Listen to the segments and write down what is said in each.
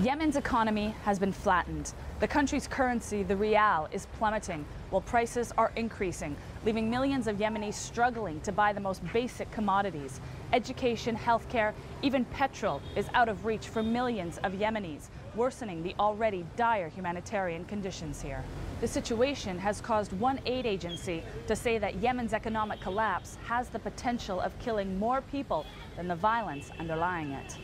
Yemen's economy has been flattened. The country's currency, the rial, is plummeting, while prices are increasing, leaving millions of Yemenis struggling to buy the most basic commodities. Education, healthcare, even petrol is out of reach for millions of Yemenis, worsening the already dire humanitarian conditions here. The situation has caused one aid agency to say that Yemen's economic collapse has the potential of killing more people than the violence underlying it.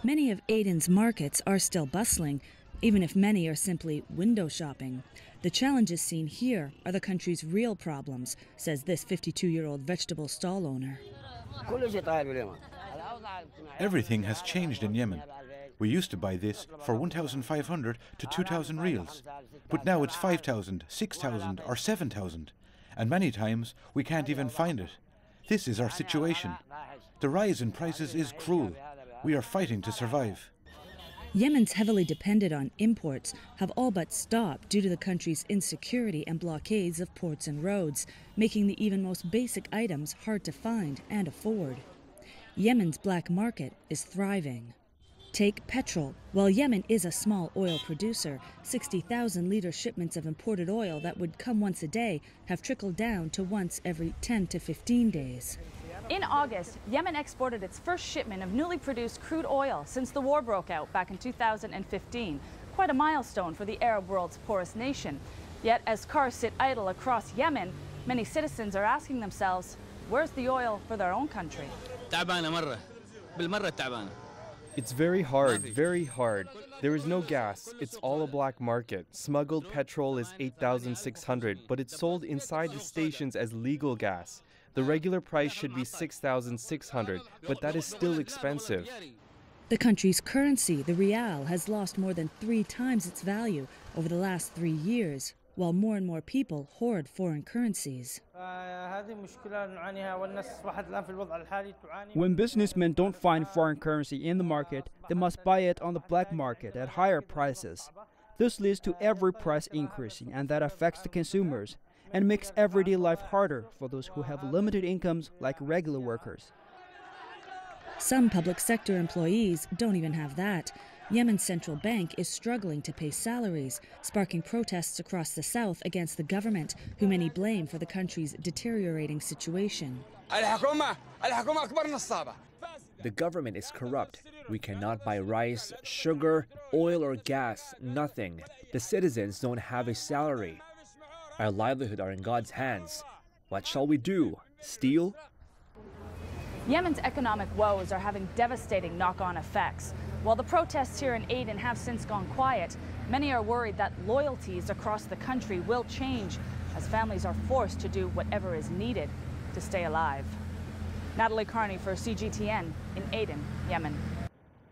Many of Aden's markets are still bustling, even if many are simply window shopping. The challenges seen here are the country's real problems, says this 52-year-old vegetable stall owner. Everything has changed in Yemen. We used to buy this for 1,500 to 2,000 reals, but now it's 5,000, 6,000 or 7,000, and many times we can't even find it. This is our situation. The rise in prices is cruel. We are fighting to survive. Yemen's heavily dependent on imports have all but stopped due to the country's insecurity and blockades of ports and roads, making the even most basic items hard to find and afford. Yemen's black market is thriving. Take petrol. While Yemen is a small oil producer, 60,000-liter shipments of imported oil that would come once a day have trickled down to once every 10 to 15 days. In August, Yemen exported its first shipment of newly produced crude oil since the war broke out back in 2015. Quite a milestone for the Arab world's poorest nation. Yet, as cars sit idle across Yemen, many citizens are asking themselves, where's the oil for their own country? It's very hard, very hard. There is no gas. It's all a black market. Smuggled petrol is 8,600, but it's sold inside the stations as legal gas. The regular price should be 6,600, but that is still expensive. The country's currency, the rial, has lost more than 3 times its value over the last 3 years, while more and more people hoard foreign currencies. When businessmen don't find foreign currency in the market, they must buy it on the black market at higher prices. This leads to every price increasing, and that affects the consumers and makes everyday life harder for those who have limited incomes like regular workers. Some public sector employees don't even have that. Yemen's central bank is struggling to pay salaries, sparking protests across the south against the government, who many blame for the country's deteriorating situation. The government is corrupt. We cannot buy rice, sugar, oil or gas, nothing. The citizens don't have a salary. Our livelihood are in God's hands. What shall we do? Steal? Yemen's economic woes are having devastating knock-on effects. While the protests here in Aden have since gone quiet, many are worried that loyalties across the country will change as families are forced to do whatever is needed to stay alive. Natalie Carney for CGTN in Aden, Yemen.